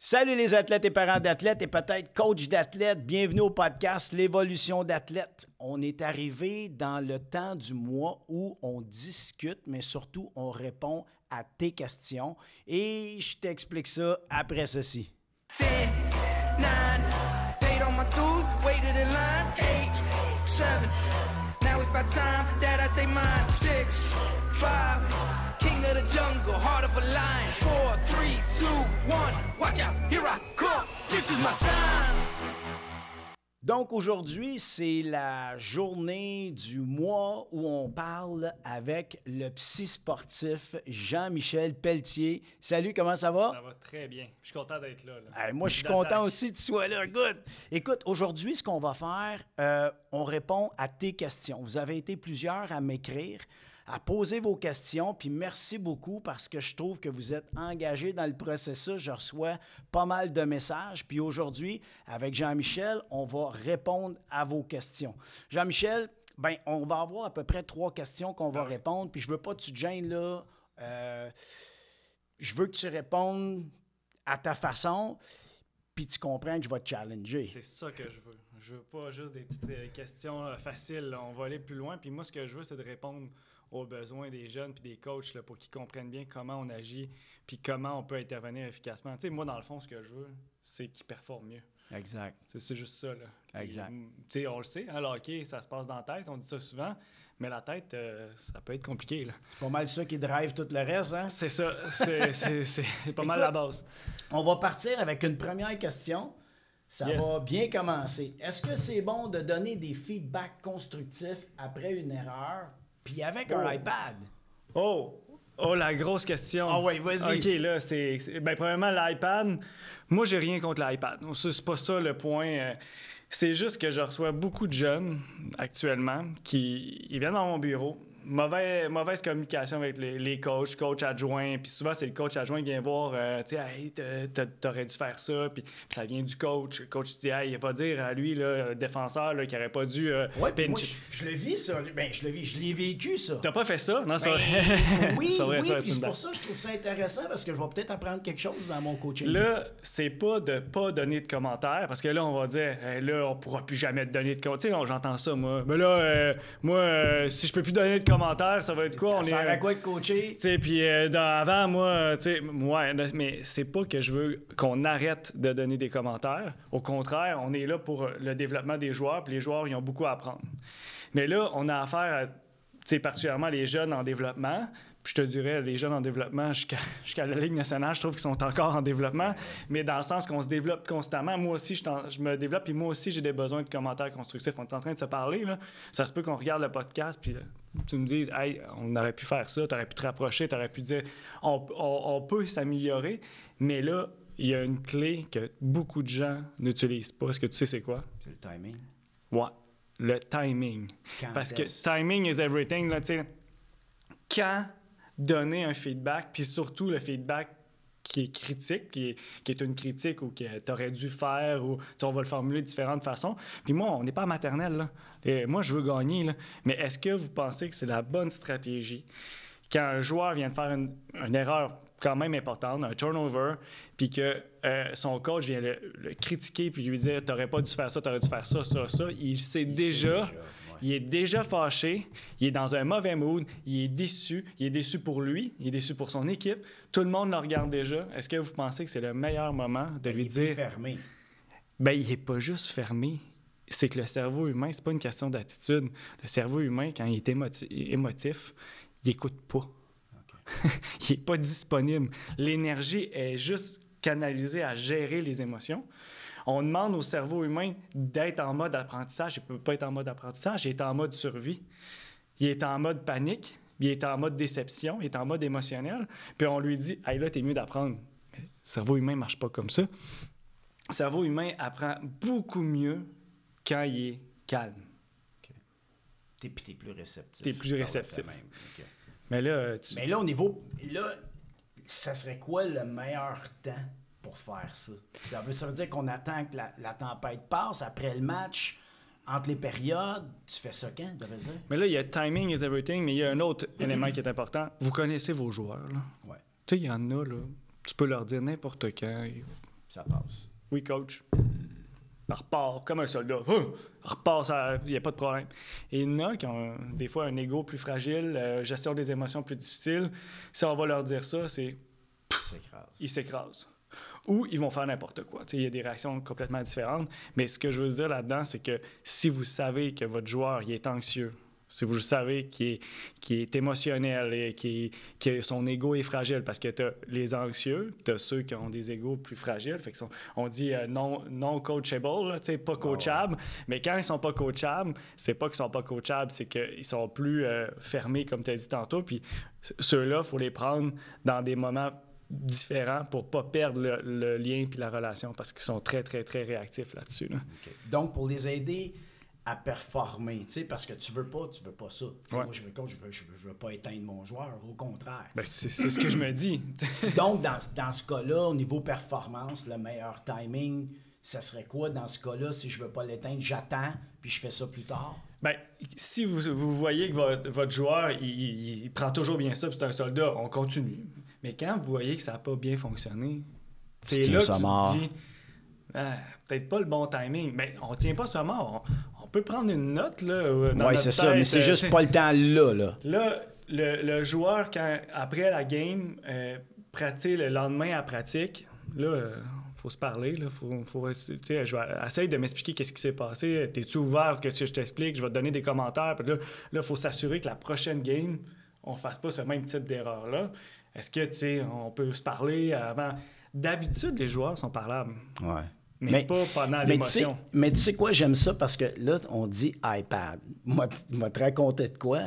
Salut les athlètes et parents d'athlètes et peut-être coachs d'athlètes. Bienvenue au podcast L'évolution d'athlète. On est arrivé dans le temps du mois où on discute, mais surtout on répond à tes questions. Et je t'explique ça après ceci. 10, 9, paid on my dues, waited in line, 8, 7, now it's about time that I take mine, 6, 5, king of the jungle, heart of a lion, 4, 3, 2, 1, watch out, here I come, this is my time. Donc aujourd'hui, c'est la journée du mois où on parle avec le psy sportif Jean-Michel Pelletier. Salut, comment ça va? Ça va très bien. Je suis content d'être là. Hey, moi, je suis content aussi que tu sois là. Good. Écoute, aujourd'hui, ce qu'on va faire, on répond à tes questions. Vous avez été plusieurs à m'écrire, à poser vos questions, puis merci beaucoup parce que je trouve que vous êtes engagés dans le processus. Je reçois pas mal de messages, puis aujourd'hui, avec Jean-Michel, on va répondre à vos questions. Jean-Michel, ben, on va avoir à peu près 3 questions qu'on va répondre, puis je veux pas que tu te gênes là. Je veux que tu répondes à ta façon, puis tu comprends que je vais te challenger. C'est ça que je veux. Je veux pas juste des petites questions faciles. Là. On va aller plus loin. Puis moi, ce que je veux, c'est de répondre aux besoins des jeunes puis des coachs là, pour qu'ils comprennent bien comment on agit puis comment on peut intervenir efficacement. Tu sais, moi, dans le fond, ce que je veux, c'est qu'ils performent mieux. Exact. C'est juste ça. Là. Exact. Tu sais, on le sait, hein, le hockey, ça se passe dans la tête. On dit ça souvent. Mais la tête, ça peut être compliqué. Là. C'est pas mal ça qui drive tout le reste, hein? C'est ça. C'est pas mal la base. On va partir avec une première question. Ça Yes. va bien commencer. Est-ce que c'est bon de donner des feedbacks constructifs après une erreur, puis avec un iPad? Oh, la grosse question. Ah oui, vas-y. OK, là, ben, premièrement, l'iPad, moi, j'ai rien contre l'iPad. C'est pas ça le point. C'est juste que je reçois beaucoup de jeunes, actuellement, qui ils viennent dans mon bureau. Mauvaise communication avec les coachs adjoints. Puis souvent, c'est le coach adjoint qui vient voir, tu sais, hey, t'aurais dû faire ça. Puis ça vient du coach. Le coach dit, hey, il va dire à lui, là, le défenseur, là, qu'il n'aurait pas dû Oui, puis moi, pincher. je le vis, ça. Ben, je l'ai vécu, ça. T'as pas fait ça? Non, c'est Ben, vrai. oui, C'est vrai, oui, ça va puis être c'est une pour ça que je trouve ça intéressant, parce que je vais peut-être apprendre quelque chose dans mon coaching. Là, c'est pas de pas donner de commentaires, parce que là, on va dire, hey, là, on pourra plus jamais te donner de commentaires. Tu sais, j'entends ça, moi. Mais là, si je peux plus donner de commentaires, ça va être quoi? Ça sert à quoi de coacher? Tu sais, puis avant, moi, tu sais, ouais, mais c'est pas que je veux qu'on arrête de donner des commentaires. Au contraire, on est là pour le développement des joueurs, puis les joueurs, ils ont beaucoup à apprendre. Mais là, on a affaire à, tu sais, particulièrement les jeunes en développement. Puis je te dirais, les jeunes en développement, jusqu'à la Ligue nationale, je trouve qu'ils sont encore en développement, mais dans le sens qu'on se développe constamment. Moi aussi, je me développe, puis moi aussi, j'ai des besoins de commentaires constructifs. On est en train de se parler, là. Ça se peut qu'on regarde le podcast, puis tu me dises, hey, on aurait pu faire ça, tu aurais pu te rapprocher, tu aurais pu dire, on peut s'améliorer, mais là, il y a une clé que beaucoup de gens n'utilisent pas. Est-ce que tu sais c'est quoi? C'est le timing. Ouais, le timing. Parce que timing is everything, là, tu sais. Quand donner un feedback, puis surtout le feedback qui est critique, qui est une critique ou que tu aurais dû faire, ou on va le formuler de différentes façons. Puis moi, on n'est pas en maternelle, là. Et moi, je veux gagner, là. Mais est-ce que vous pensez que c'est la bonne stratégie quand un joueur vient de faire une erreur quand même importante, un turnover, puis que son coach vient le critiquer puis lui dire « T'aurais pas dû faire ça, t'aurais dû faire ça, ça, ça », il sait déjà. Il est déjà fâché, il est dans un mauvais mood, il est déçu pour lui, il est déçu pour son équipe. Tout le monde le regarde déjà. Est-ce que vous pensez que c'est le meilleur moment de lui dire... Il est fermé. Ben, il n'est pas juste fermé. C'est que le cerveau humain, c'est pas une question d'attitude. Le cerveau humain, quand il est émotif, il n'écoute pas. Okay. Il n'est pas disponible. L'énergie est juste canalisée à gérer les émotions. On demande au cerveau humain d'être en mode apprentissage. Il ne peut pas être en mode apprentissage, il est en mode survie. Il est en mode panique, il est en mode déception, il est en mode émotionnel. Puis on lui dit « Hey, là, t'es mieux d'apprendre. » Le cerveau humain ne marche pas comme ça. Le cerveau humain apprend beaucoup mieux quand il est calme. Okay. T'es plus réceptif. T'es plus réceptif. Okay. Mais là, au niveau... Là, ça serait quoi le meilleur temps pour faire ça? Ça veut dire qu'on attend que la tempête passe après le match, entre les périodes. Tu fais ça quand, ça veut dire? Mais là, il y a timing is everything, mais il y a un autre élément qui est important. Vous connaissez vos joueurs, là. Ouais. Tu sais, il y en a, là. Tu peux leur dire n'importe quand. Ça passe. Oui, coach. Repart comme un soldat. Repart, il n'y a pas de problème. Et il y en a qui ont des fois un ego plus fragile, gestion des émotions plus difficile. Si on va leur dire ça, c'est... Ils s'écrasent. Ou ils vont faire n'importe quoi. Il y a des réactions complètement différentes. Mais ce que je veux dire là-dedans, c'est que si vous savez que votre joueur il est anxieux, si vous le savez qu'il est émotionnel et que son ego est fragile, parce que tu as les anxieux, tu as ceux qui ont des égos plus fragiles, fait que on dit non coachable, là, pas coachable, mais quand ils sont pas coachables, c'est pas qu'ils sont pas coachables, c'est qu'ils sont plus fermés, comme tu as dit tantôt, puis ceux-là, il faut les prendre dans des moments différents pour pas perdre le lien puis la relation, parce qu'ils sont très, très, très réactifs là-dessus. Là. Okay. Donc, pour les aider à performer, parce que tu veux pas ça. Ouais. Moi, je veux pas éteindre mon joueur, au contraire. Ben, c'est ce que je me dis. Donc, dans ce cas-là, au niveau performance, le meilleur timing, ça serait quoi dans ce cas-là? Si je veux pas l'éteindre, j'attends, puis je fais ça plus tard? Ben, si vous voyez que votre joueur, il prend toujours bien ça, puis c'est un soldat, on continue. Mais quand vous voyez que ça n'a pas bien fonctionné, c'est là que tu te dis, peut-être pas le bon timing. Mais on tient pas ça mort. On peut prendre une note, là, dans oui, c'est ça, mais c'est juste pas le temps là. Là, le joueur, après la game, pratique le lendemain à pratique, là, faut se parler, là, essaye de m'expliquer qu'est-ce qui s'est passé. T'es-tu ouvert que je t'explique? Je vais te donner des commentaires. Puis là, il faut s'assurer que la prochaine game, on fasse pas ce même type d'erreur-là. Est-ce que, on peut se parler avant? D'habitude, les joueurs sont parlables. Ouais. Mais pas pendant l'émotion. Mais tu sais quoi, j'aime ça parce que là, on dit iPad. Moi, te raconter de quoi?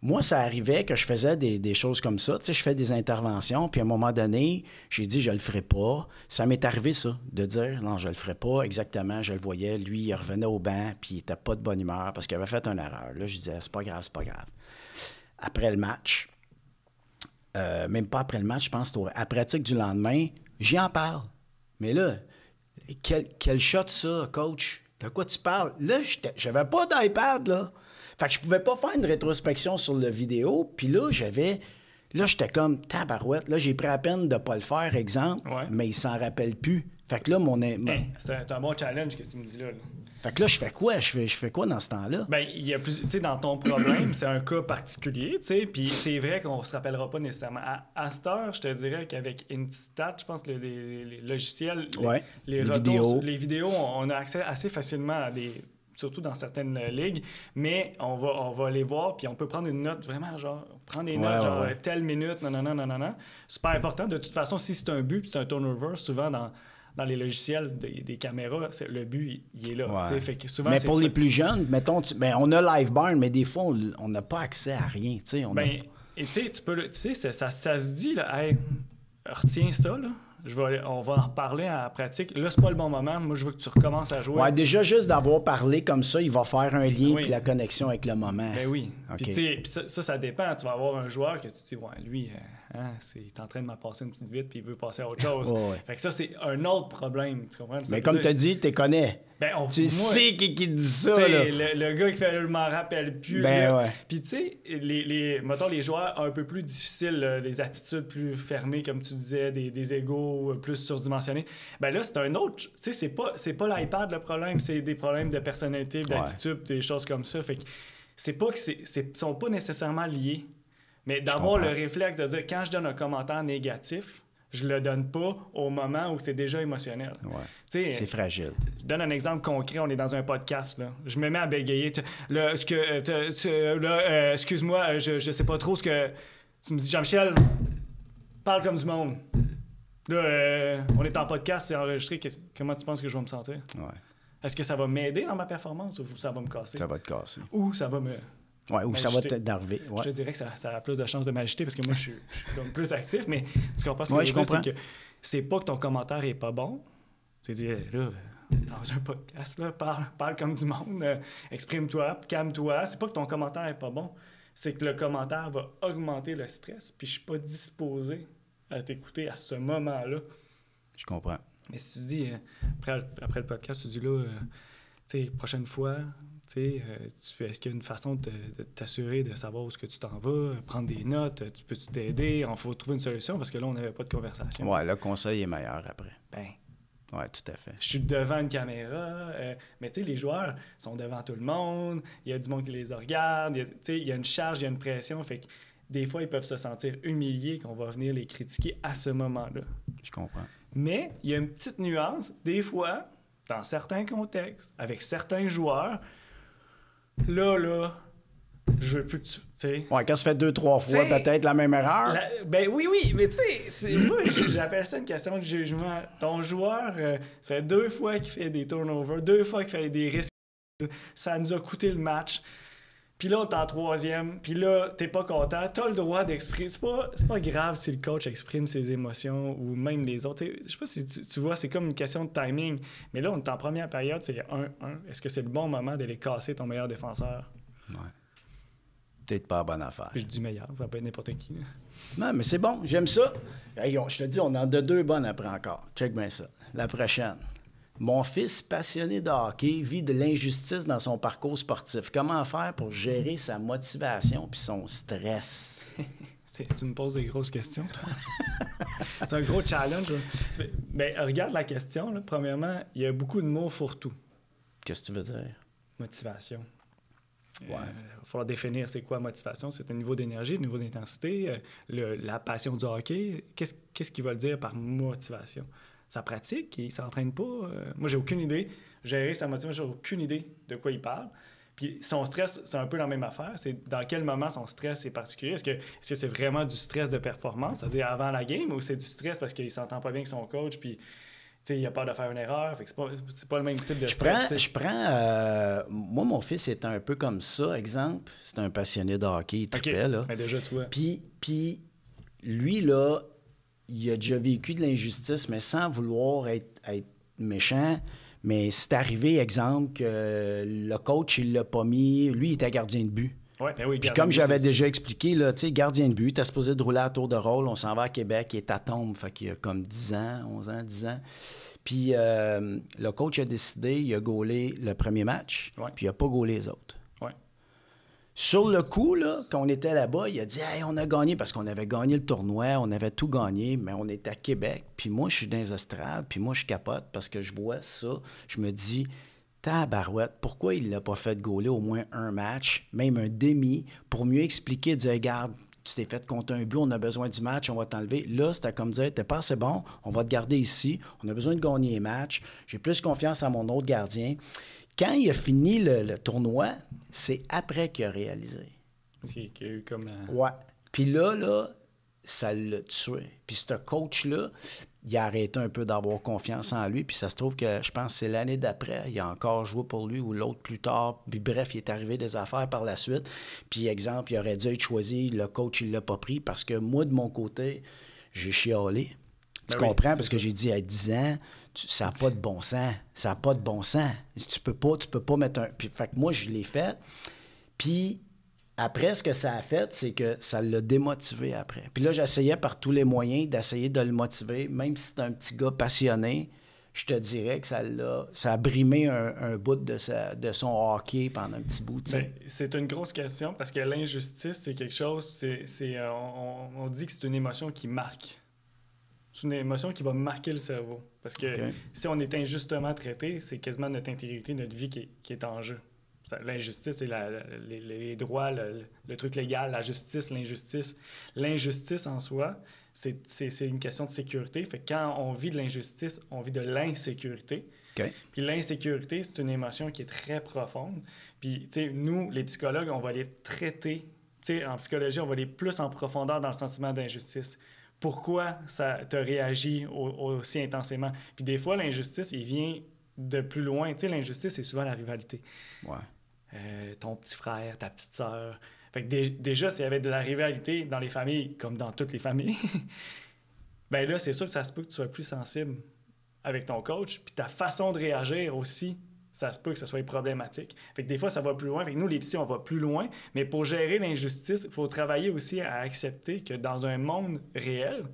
Moi, ça arrivait que je faisais des choses comme ça. Tu sais, je fais des interventions, puis à un moment donné, j'ai dit, je le ferai pas. Ça m'est arrivé, ça, de dire, non, je le ferai pas. Exactement, je le voyais. Lui, il revenait au banc, puis il était pas de bonne humeur parce qu'il avait fait une erreur. Là, je disais, c'est pas grave. Après le match, même pas après le match, je pense que c'était à pratique du lendemain, j'y en parle. Mais là, quel shot ça, coach? De quoi tu parles? Là, j'avais pas d'iPad, là. Fait que je pouvais pas faire une rétrospection sur la vidéo. Puis là, j'étais comme tabarouette. Là, j'ai pris la peine de pas le faire, exemple, mais il s'en rappelle plus. Fait que là, c'est un bon challenge que tu me dis là. Fait que là, je fais quoi? Je fais quoi dans ce temps-là? Ben, il y a plus... Tu sais, dans ton problème, c'est un cas particulier, tu sais, puis c'est vrai qu'on se rappellera pas nécessairement. À cette heure, je te dirais qu'avec Instat, je pense que les logiciels, les vidéos, on a accès assez facilement à des... surtout dans certaines ligues, mais on va les voir, puis on peut prendre une note vraiment, genre, telle minute, non. Super important. De toute façon, si c'est un but, puis c'est un turnover, souvent dans les logiciels des caméras, le but, il est là. Ouais. Fait que souvent, mais pour les plus jeunes, mettons, on a LiveBarn, mais des fois, on n'a pas accès à rien. Et tu sais, ça se dit, là, hey, retiens ça, là. On va en reparler en pratique. Là, c'est pas le bon moment. Moi, je veux que tu recommences à jouer. Ouais, déjà, juste d'avoir parlé comme ça, il va faire un lien puis la connexion avec le moment. Ben oui. Okay. Puis ça dépend. Tu vas avoir un joueur que tu te dis, lui, il est en train de m'en passer une petite vite puis il veut passer à autre chose. Fait que ça, c'est un autre problème. Tu comprends? Mais comme tu as dit, tu connais. Tu sais qui te dit ça. Là. Le gars qui fait « je m'en rappelle plus ». Puis tu sais, mettons les joueurs un peu plus difficiles, les attitudes plus fermées, comme tu disais, des égos plus surdimensionnés, là, c'est un autre... Tu sais, c'est pas l'iPad le problème, c'est des problèmes de personnalité, d'attitude, des choses comme ça. Fait que c'est pas que sont pas nécessairement liés, mais d'avoir le réflexe de dire quand je donne un commentaire négatif, je le donne pas au moment où c'est déjà émotionnel. C'est fragile. Je donne un exemple concret. On est dans un podcast. Là. Je me mets à bégayer. Excuse-moi, je sais pas trop ce que... Tu me dis, Jean-Michel, parle comme du monde. Là, on est en podcast, c'est enregistré. Comment tu penses que je vais me sentir? Est-ce que ça va m'aider dans ma performance ou ça va me casser? Ça va te casser. Ou ça va me... ou ça va t'énerver. Je te dirais que ça a plus de chances de m'agiter parce que moi, je suis comme plus actif, mais tu comprends ce que je veux dire? C'est que c'est pas que ton commentaire est pas bon. Tu dis, là, dans un podcast, là, parle comme du monde, exprime-toi, calme-toi. C'est pas que ton commentaire est pas bon, c'est que le commentaire va augmenter le stress, puis je suis pas disposé à t'écouter à ce moment-là. Je comprends. Mais si tu dis, après le podcast, tu dis là, tu sais, prochaine fois... est-ce qu'il y a une façon de t'assurer de savoir où est-ce que tu t'en vas, prendre des notes, peux-tu t'aider? Il faut trouver une solution parce que là, on n'avait pas de conversation. Le conseil est meilleur après. Oui, tout à fait. Je suis devant une caméra, mais tu sais, les joueurs sont devant tout le monde, il y a du monde qui les regarde, il y a une charge, il y a une pression, fait que des fois, ils peuvent se sentir humiliés qu'on va venir les critiquer à ce moment-là. Je comprends. Mais il y a une petite nuance, des fois, dans certains contextes, avec certains joueurs, là, je veux plus que tu sais. Ouais, quand ça fait 2-3 fois, peut-être la même erreur. Ben oui, mais tu sais, moi, j'appelle ça une question de jugement. Ton joueur, ça fait 2 fois qu'il fait des turnovers, 2 fois qu'il fait des risques. Ça nous a coûté le match. Puis là, t'es en 3e, puis là, t'es pas content. T'as le droit d'exprimer. C'est pas grave si le coach exprime ses émotions ou même les autres. Je sais pas si tu vois, c'est comme une question de timing. Mais là, on est en première période, c'est 1-1. Est-ce que c'est le bon moment d'aller casser ton meilleur défenseur? Ouais. Peut-être pas la bonne affaire. Je dis meilleur, ça peut être n'importe qui. Là. Non, mais c'est bon, j'aime ça. Hey, je te dis, on en a 2 bonnes après encore. Check bien ça. La prochaine. Mon fils, passionné de hockey, vit de l'injustice dans son parcours sportif. Comment faire pour gérer sa motivation puis son stress? Tu me poses des grosses questions, toi. C'est un gros challenge. Ben, regarde la question. Là. Premièrement, il y a beaucoup de mots fourre-tout. Qu'est-ce que tu veux dire? Motivation. Ouais. Il va falloir définir c'est quoi motivation. C'est un niveau d'énergie, un niveau d'intensité, la passion du hockey. Qu'est-ce qu'il va le dire par motivation? Sa pratique, il s'entraîne pas. Moi, j'ai aucune idée. Gérer sa motivation, j'ai aucune idée de quoi il parle. Puis son stress, c'est un peu la même affaire. C'est dans quel moment son stress est particulier. Est-ce que c'est vraiment du stress de performance, c'est-à-dire avant la game, ou c'est du stress parce qu'il s'entend pas bien avec son coach, puis il a peur de faire une erreur. Fait que c'est pas le même type de stress. Moi, mon fils est un peu comme ça, exemple. C'est un passionné de hockey, il tripait, là. Mais déjà, toi. Puis lui, là, il a déjà vécu de l'injustice, mais sans vouloir être méchant. Mais c'est arrivé, exemple, que le coach, il l'a pas mis. Lui, il était gardien de but. Ouais, ben oui, puis comme j'avais déjà expliqué, là, gardien de but, t'es supposé de rouler à tour de rôle. On s'en va à Québec, il est à Tombe, fait qu'il a comme 10 ans, 11 ans, 10 ans. Puis le coach a décidé, il a gaulé le premier match, puis il n'a pas gaulé les autres. Ouais. Sur le coup, là, quand on était là-bas, il a dit « Hey, on a gagné » parce qu'on avait gagné le tournoi, on avait tout gagné, mais on était à Québec. Puis moi, je suis dans les estrades, puis moi, je capote parce que je vois ça. Je me dis « Tabarouette, pourquoi il ne l'a pas fait gauler au moins un match, même un demi, pour mieux expliquer, dire « Regarde, tu t'es fait compter un but, on a besoin du match, on va t'enlever. » Là, c'était comme dire « T'es pas assez bon, on va te garder ici, on a besoin de gagner les matchs, j'ai plus confiance à mon autre gardien. » Quand il a fini le tournoi, c'est après qu'il a réalisé. C'est qu'il y a eu comme... Ouais. Puis là, ça l'a tué. Puis ce coach-là, il a arrêté un peu d'avoir confiance en lui. Puis ça se trouve que, je pense que c'est l'année d'après, il a encore joué pour lui ou l'autre plus tard. Puis bref, il est arrivé des affaires par la suite. Puis exemple, il aurait dû être choisi. Le coach, il l'a pas pris parce que moi, de mon côté, j'ai chialé. Tu comprends? Parce que j'ai dit à 10 ans, ça n'a pas de bon sens. Ça n'a pas de bon sens. Tu peux pas mettre un... Puis, fait que moi, je l'ai fait. Puis après, ce que ça a fait, c'est que ça l'a démotivé après. Puis là, j'essayais par tous les moyens d'essayer de le motiver. Même si c'est un petit gars passionné, je te dirais que ça a brimé un bout de son hockey pendant un petit bout. Bien, c'est une grosse question parce que l'injustice, c'est quelque chose... on dit que c'est une émotion qui marque. C'est une émotion qui va marquer le cerveau. Parce que si on est injustement traité, c'est quasiment notre intégrité, notre vie qui est en jeu. L'injustice, c'est les droits, le truc légal, la justice, l'injustice. L'injustice en soi, c'est une question de sécurité. Fait que quand on vit de l'injustice, on vit de l'insécurité. Okay. Puis l'insécurité, c'est une émotion qui est très profonde. Puis, tu sais, nous, les psychologues, on va les traiter. Tu sais, en psychologie, on va aller plus en profondeur dans le sentiment d'injustice. Pourquoi ça te réagit aussi intensément? Puis des fois, l'injustice, il vient de plus loin. Tu sais, l'injustice, c'est souvent la rivalité. Ouais. Ton petit frère, ta petite sœur. Fait que déjà, s'il y avait de la rivalité dans les familles, comme dans toutes les familles, ben là, c'est sûr que ça se peut que tu sois plus sensible avec ton coach. Puis ta façon de réagir aussi, ça se peut que ça soit problématique. Fait que des fois, ça va plus loin. Fait que nous, les psys, on va plus loin. Mais pour gérer l'injustice, il faut travailler aussi à accepter que dans un monde réel,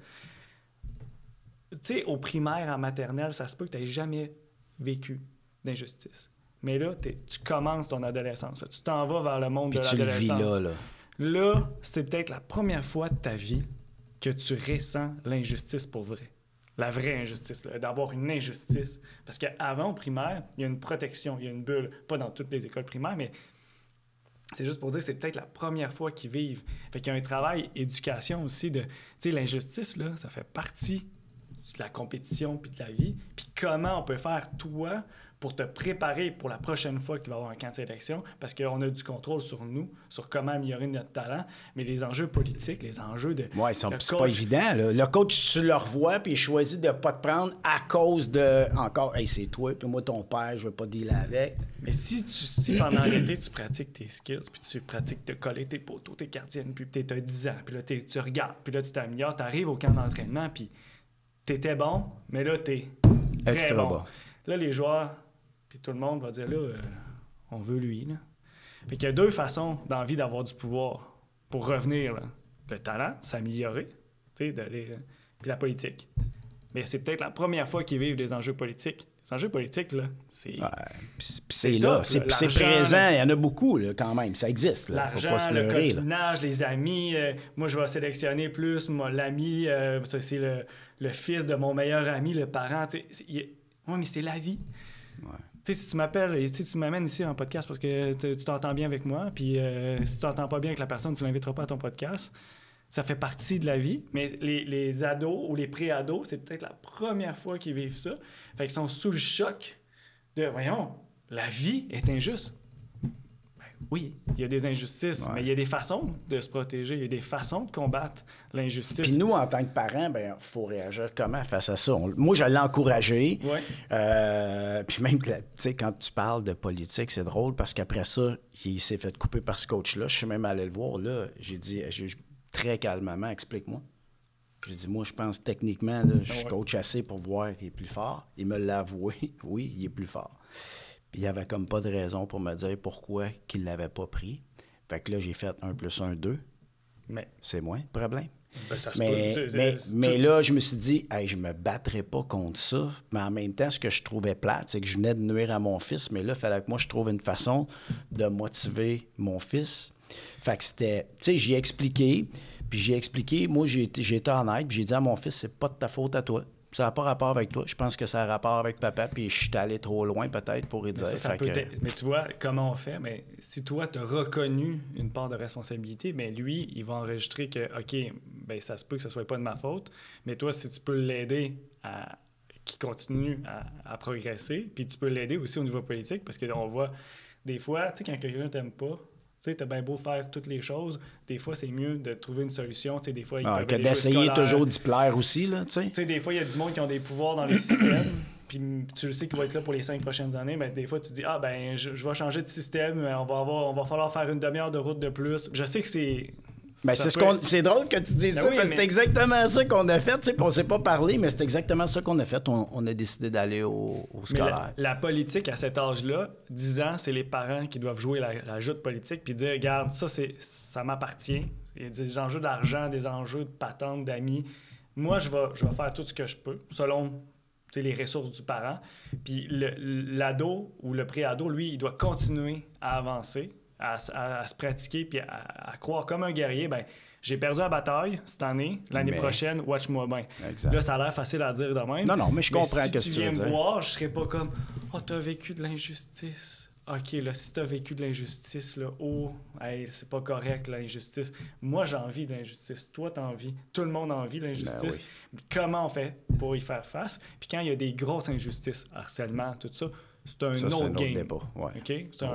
tu sais, au primaire, en maternelle, ça se peut que tu n'aies jamais vécu d'injustice. Mais là, tu commences ton adolescence. Là. Tu t'en vas vers le monde de l'adolescence. Puis tu le vis là. Là, c'est peut-être la première fois de ta vie que tu ressens l'injustice pour vrai. la vraie injustice, là, d'avoir une injustice. Parce qu'avant, au primaire, il y a une protection, il y a une bulle. Pas dans toutes les écoles primaires, mais c'est juste pour dire que c'est peut-être la première fois qu'ils vivent. Fait qu'il y a un travail éducation aussi de... Tu sais, l'injustice, là, ça fait partie de la compétition puis de la vie. Puis comment on peut faire, toi, pour te préparer pour la prochaine fois qu'il va y avoir un camp de sélection, parce qu'on a du contrôle sur nous, sur comment améliorer notre talent, mais les enjeux politiques, les enjeux de... Oui, c'est pas évident. Là. Le coach, tu le revois, puis il choisit de ne pas te prendre à cause de... Encore, hey, c'est toi, puis moi, ton père, je veux pas dealer avec. Mais si pendant l'été, tu pratiques tes skills, puis tu pratiques de coller tes poteaux, tes gardiennes, puis tu as 10 ans, puis là, tu regardes, puis là, tu t'améliores, tu arrives au camp d'entraînement, puis t'étais bon, mais là, t'es très extra bon. Là, les joueurs... Puis tout le monde va dire, là, on veut lui. Là. Fait qu'il y a deux façons dans la vie d'avoir du pouvoir pour revenir. Là. Le talent, s'améliorer, tu sais, puis la politique. Mais c'est peut-être la première fois qu'ils vivent des enjeux politiques. Les enjeux politiques, là, c'est... Ouais. Puis c'est là, c'est présent, il y en a beaucoup, là, quand même, ça existe. Là. L'argent, faut pas se le leurrer, copinage, les amis. Moi, je vais sélectionner plus l'ami, ça, c'est le fils de mon meilleur ami, le parent. Oui, mais c'est la vie. Ouais. Tu sais, si tu m'appelles et tu m'amènes ici en podcast parce que tu t'entends bien avec moi, puis si tu t'entends pas bien avec la personne, tu l'inviteras pas à ton podcast. Ça fait partie de la vie. Mais les ados ou les pré-ados, c'est peut-être la première fois qu'ils vivent ça. Fait qu'ils sont sous le choc de, voyons, la vie est injuste. Ben, oui, il y a des injustices, mais il y a des façons de se protéger, il y a des façons de combattre l'injustice. Puis nous, en tant que parents, ben faut réagir comment face à ça? Moi, je l'ai encouragé. Ouais. Puis même, tu sais, quand tu parles de politique, c'est drôle parce qu'après ça, il s'est fait couper par ce coach-là. Je suis même allé le voir. Là, j'ai dit, très calmement, explique-moi. J'ai dit, moi, je pense techniquement, là, je coach assez pour voir qu'il est plus fort. Il me l'a avoué. Oui, il est plus fort. Puis il n'y avait comme pas de raison pour me dire pourquoi qu'il ne l'avait pas pris. Fait que là, j'ai fait 1 + 1, 2. Mais c'est moins le problème. Ben, ça se mais là, je me suis dit, hey, je me battrais pas contre ça. Mais en même temps, ce que je trouvais plate, c'est que je venais de nuire à mon fils. Mais là, il fallait que moi, je trouve une façon de motiver mon fils. Fait que c'était... Tu sais, j'ai expliqué. Puis j'ai expliqué, moi, j'ai été honnête. Puis j'ai dit à mon fils, c'est pas de ta faute à toi. Ça n'a pas rapport avec toi. Je pense que ça a rapport avec papa, puis je suis allé trop loin peut-être pour lui dire. Mais tu vois, comment on fait? Mais si toi, tu as reconnu une part de responsabilité, bien lui, il va enregistrer que, OK, ben ça se peut que ce ne soit pas de ma faute, mais toi, si tu peux l'aider à qu'il continue à progresser, puis tu peux l'aider aussi au niveau politique, parce qu'on voit des fois, tu sais, quand quelqu'un ne t'aime pas, tu sais, t'as bien beau faire toutes les choses, des fois, c'est mieux de trouver une solution. Tu sais, des fois, que d'essayer toujours d'y plaire aussi, là, tu sais. Tu sais, des fois, il y a du monde qui ont des pouvoirs dans les systèmes, puis tu le sais qu'il va être là pour les 5 prochaines années, mais des fois, tu te dis, je vais changer de système, on va falloir faire une demi-heure de route de plus. Je sais que c'est... Ben c'est drôle que tu dises ça, parce que c'est exactement ça qu'on a fait. On ne s'est pas parlé, mais c'est exactement ça qu'on a fait. On a décidé d'aller au scolaire. La politique, à cet âge-là, 10 ans, c'est les parents qui doivent jouer la joute politique puis dire, regarde, ça m'appartient. Il y a des enjeux d'argent, des enjeux de patente, d'amis. Moi, je vais faire tout ce que je peux, selon les ressources du parent. Puis l'ado ou le pré-ado, lui, il doit continuer à avancer, à se pratiquer puis à croire comme un guerrier. Ben, j'ai perdu la bataille cette année, l'année prochaine, watch-moi bien. Là, ça a l'air facile à dire de même. Non, mais je comprends si ce que tu veux dire. viens me voir, je serais pas comme « Oh, t'as vécu de l'injustice. OK, là, si t'as vécu de l'injustice, là, c'est pas correct, l'injustice. Moi, j'ai envie de l'injustice. Toi, t'as envie. Tout le monde a envie de l'injustice. Ben oui. Comment on fait pour y faire face? Puis quand il y a des grosses injustices, harcèlement, tout ça, c'est un autre game. Débat. Ouais. OK? C'est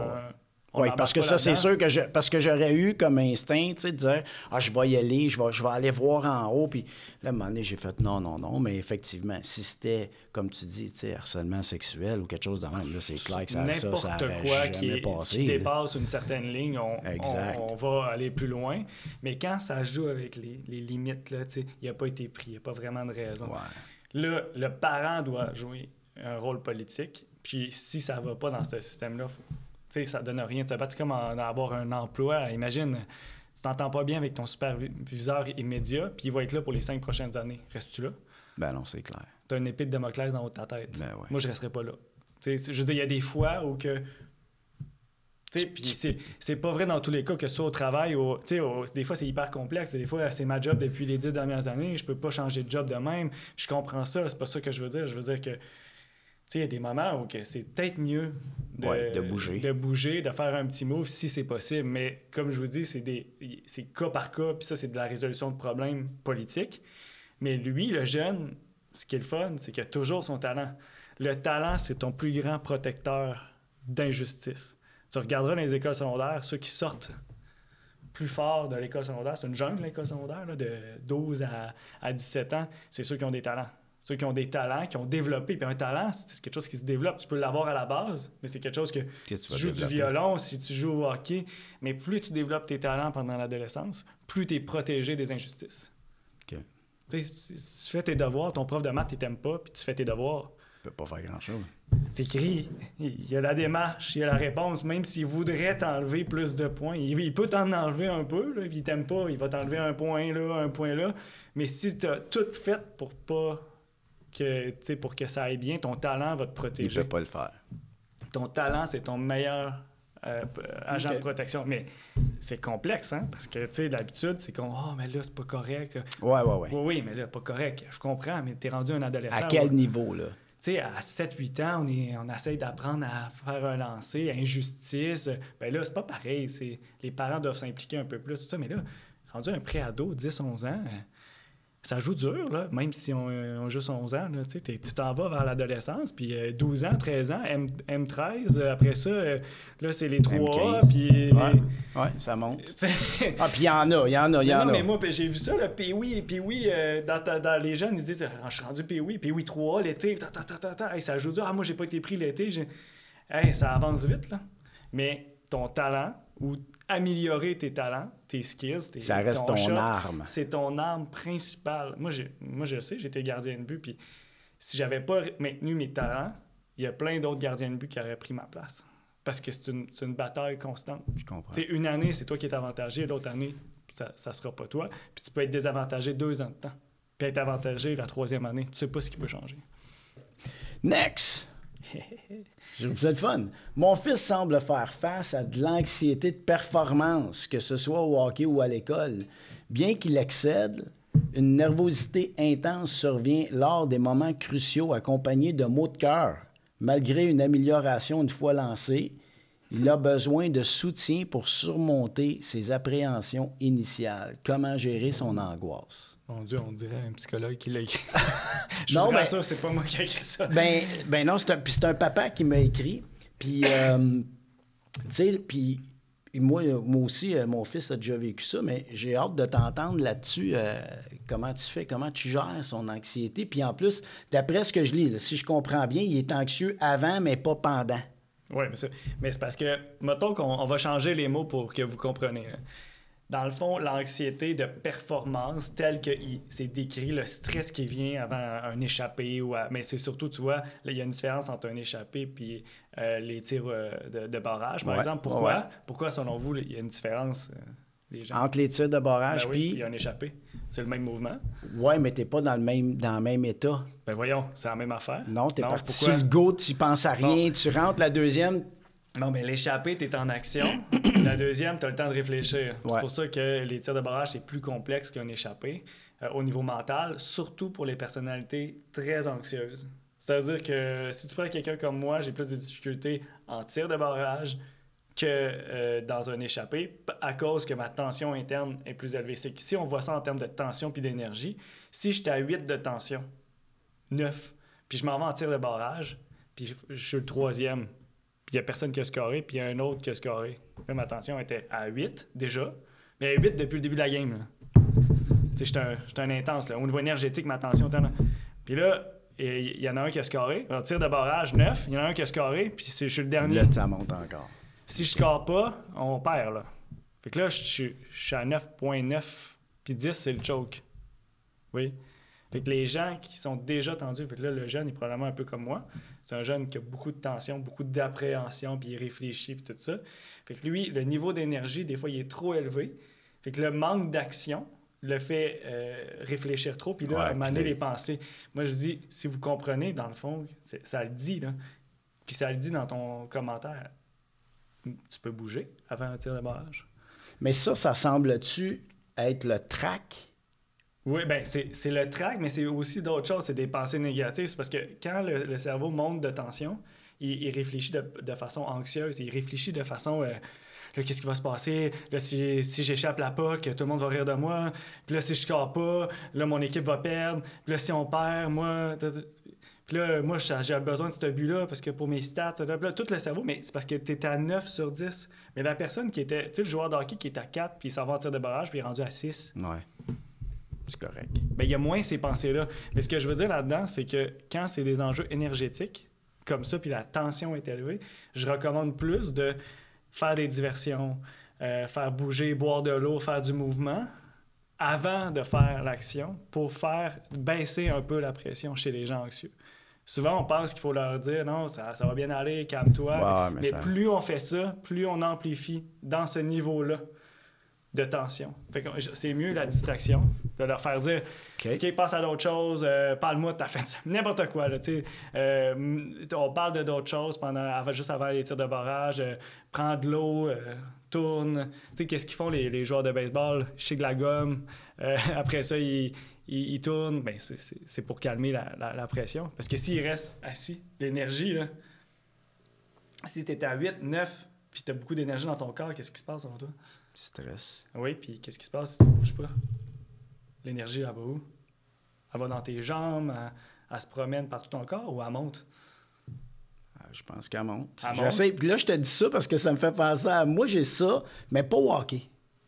oui, parce que ça, c'est sûr que parce que j'aurais eu comme instinct, tu sais, de dire je vais y aller, je vais aller voir en haut. Puis là, à un moment donné, j'ai fait non. Mais effectivement, si c'était, comme tu dis, tu sais, harcèlement sexuel ou quelque chose de même, là, c'est clair que ça aurait jamais passé. Qui dépasse une certaine ligne, on va aller plus loin. Mais quand ça joue avec les limites, là, tu sais, il n'a pas été pris, il n'y a pas vraiment de raison. Ouais. Là, le parent doit jouer un rôle politique. Puis si ça ne va pas dans ce système-là, tu sais, ça donne rien. Tu sais, c'est comme avoir un emploi. Imagine, tu t'entends pas bien avec ton superviseur immédiat, puis il va être là pour les 5 prochaines années. Restes-tu là? Ben non, c'est clair. Tu as une épée de Damoclès dans haut de ta tête. Ben ouais. Moi, je resterai pas là. Tu sais, je veux dire, il y a des fois où que... Tu Puis c'est pas vrai dans tous les cas, que ce soit au travail, des fois c'est hyper complexe. Des fois, c'est ma job depuis les 10 dernières années. Je peux pas changer de job de même. Je comprends ça. C'est pas ça que je veux dire. Je veux dire que il y a des moments où c'est peut-être mieux de bouger, de faire un petit move si c'est possible. Mais comme je vous dis, c'est cas par cas. Puis ça, c'est de la résolution de problèmes politiques. Mais lui, le jeune, ce qui est le fun, c'est qu'il a toujours son talent. Le talent, c'est ton plus grand protecteur d'injustice. Tu regarderas dans les écoles secondaires, ceux qui sortent plus fort de l'école secondaire, c'est une jungle, l'école secondaire, là, de 12 à 17 ans, c'est ceux qui ont des talents. Ceux qui ont des talents, qui ont développé. Puis un talent, c'est quelque chose qui se développe. Tu peux l'avoir à la base, mais c'est quelque chose que tu joues du violon, si tu joues au hockey. Mais plus tu développes tes talents pendant l'adolescence, plus tu es protégé des injustices. OK. Si tu fais tes devoirs, ton prof de maths, il t'aime pas, puis tu fais tes devoirs. Tu peux pas faire grand-chose. C'est écrit. Il y a la démarche, il y a la réponse. Même s'il voudrait t'enlever plus de points, il peut t'en enlever un peu, là, puis il t'aime pas, il va t'enlever un point là. Mais si tu as tout fait pour que ça aille bien, ton talent va te protéger. Il peut pas le faire. Ton talent, c'est ton meilleur agent de protection. Mais c'est complexe, hein? Parce que, d'habitude, c'est comme « Ah, mais là, c'est pas correct. » Ouais. Oui, mais là, pas correct. Je comprends, mais t'es rendu un adolescent. À quel niveau, là? Tu sais, à 7-8 ans, on essaye d'apprendre à faire un lancer, injustice. Ben là, c'est pas pareil. Les parents doivent s'impliquer un peu plus, tout ça. Mais là, rendu un pré-ado, 10-11 ans... ça joue dur, là, même si on juste 11 ans. Là, tu t'en vas vers l'adolescence, puis 12 ans, 13 ans, M13, après ça, là, c'est les 3, puis... Ouais, ça monte. Ah, puis il y en a. Non, mais moi, j'ai vu ça, le Pee-Wee, dans les jeunes, ils se disent « Je suis rendu Pee-Wee 3, l'été, hey, ça joue dur. Ah, moi, j'ai pas été pris l'été. » Hey, ça avance vite, là. Mais ton talent, ou améliorer tes talents, tes skills, ça reste ton arme. C'est ton arme principale. Moi, je sais, j'étais gardien de but, puis si j'avais pas maintenu mes talents, il y a plein d'autres gardiens de but qui auraient pris ma place. Parce que c'est une bataille constante. Je comprends. Une année, c'est toi qui es avantagé, l'autre année, ça sera pas toi. Puis tu peux être désavantagé 2 ans de temps, puis être avantagé la 3e année. Tu sais pas ce qui peut changer. Next! C'est le fun. Mon fils semble faire face à de l'anxiété de performance, que ce soit au hockey ou à l'école. Bien qu'il excelle, une nervosité intense survient lors des moments cruciaux accompagnés de maux de cœur. Malgré une amélioration une fois lancée, il a besoin de soutien pour surmonter ses appréhensions initiales. Comment gérer son angoisse? Mon Dieu, on dirait un psychologue qui l'a écrit. Je suis sûr, c'est pas moi qui ai écrit ça. Ben non, c'est un papa qui m'a écrit. Puis, tu sais, puis moi aussi, mon fils a déjà vécu ça, mais j'ai hâte de t'entendre là-dessus. Comment tu fais, comment tu gères son anxiété. Puis en plus, d'après ce que je lis, là, si je comprends bien, il est anxieux avant, mais pas pendant. Oui, mais c'est parce que, mettons qu'on va changer les mots pour que vous compreniez. Là. Dans le fond, l'anxiété de performance, telle que c'est décrit, le stress qui vient avant un échappé, mais c'est surtout, tu vois, là, il y a une différence entre un échappé et les tirs de barrage, par exemple. Pourquoi? Ouais. Pourquoi, selon vous, il y a une différence les gens? Entre les tirs de barrage puis un échappé? C'est le même mouvement? Oui, mais t'es pas dans le même état. Ben voyons, c'est la même affaire. Non, t'es parti sur le go, tu penses à rien, tu rentres la deuxième... Non, mais l'échappée, t'es en action. La deuxième, t'as le temps de réfléchir. Ouais. C'est pour ça que les tirs de barrage, c'est plus complexe qu'un échappé au niveau mental, surtout pour les personnalités très anxieuses. C'est-à-dire que si tu prends quelqu'un comme moi, j'ai plus de difficultés en tir de barrage que dans un échappé à cause que ma tension interne est plus élevée. C'est qu'ici, on voit ça en termes de tension puis d'énergie. Si j'étais à 8 de tension, 9, puis je m'en vais en tir de barrage, puis je suis le 3e, puis il n'y a personne qui a scoré, puis il y a un autre qui a scoré. Là, ma tension était à 8 déjà, mais à 8 depuis le début de la game. Tu sais, j'étais un intense. Là. Au niveau énergétique, ma tension était là. Puis là, il y en a un qui a scoré. Alors, tir de barrage, 9. Il y en a un qui a scoré, puis je suis le dernier. Là, ça monte encore. Si je score pas, on perd. Là. Fait que là, je suis à 9.9, puis 10, c'est le choke. Oui. Fait que les gens qui sont déjà tendus, fait que là, le jeune est probablement un peu comme moi. C'est un jeune qui a beaucoup de tension, beaucoup d'appréhension, puis il réfléchit, puis tout ça. Fait que lui, le niveau d'énergie, des fois, il est trop élevé. Fait que le manque d'action le fait réfléchir trop, puis là, mener les pensées. Moi, je dis, si vous comprenez, dans le fond, ça le dit, là. Puis ça le dit dans ton commentaire. tu peux bouger avant un tir de barrage. Mais ça semble-tu être le track? Oui, bien, c'est le track, mais c'est aussi d'autres choses. C'est des pensées négatives. C'est parce que quand le cerveau monte de tension, il réfléchit de façon anxieuse. Il réfléchit de façon... là, qu'est-ce qui va se passer? Là, si j'échappe la POC, tout le monde va rire de moi. Puis là, si je score pas, là, mon équipe va perdre. Puis là, si on perd, moi... Puis là, moi, j'ai besoin de ce but-là parce que pour mes stats, là, tout le cerveau, mais c'est parce que tu étais à 9 sur 10. Mais la personne qui était... Tu sais, le joueur de hockey qui est à 4, puis il s'en va en tir de barrage, puis il est rendu à 6. Ouais. C'est correct. Bien, il y a moins ces pensées-là. Mais ce que je veux dire là-dedans, c'est que quand c'est des enjeux énergétiques, comme ça, puis la tension est élevée, je recommande plus de faire des diversions, faire bouger, boire de l'eau, faire du mouvement avant de faire l'action pour faire baisser un peu la pression chez les gens anxieux. Souvent, on pense qu'il faut leur dire « Non, ça va bien aller, calme-toi. » Ouais, mais plus on fait ça, plus on amplifie dans ce niveau-là de tension. Fait que c'est mieux la distraction, de leur faire dire OK, passe à d'autres choses, parle-moi de ta fin de semaine, n'importe quoi. Là, on parle d'autres choses juste avant les tirs de barrage, prends de l'eau, tourne. Qu'est-ce qu'ils font les joueurs de baseball? Chic de la gomme. Après ça, ils tournent. Ben, c'est pour calmer la pression. Parce que s'ils restent assis, l'énergie, là, si tu es à 8, 9, puis tu as beaucoup d'énergie dans ton corps, qu'est-ce qui se passe dans toi? Stress. Oui, puis qu'est-ce qui se passe si tu ne bouges pas? L'énergie, elle va où? Elle va dans tes jambes, elle se promène par tout ton corps ou elle monte? Je pense qu'elle monte. J'essaie. Puis là, je te dis ça parce que ça me fait penser à... Moi, j'ai ça, mais pas au hockey.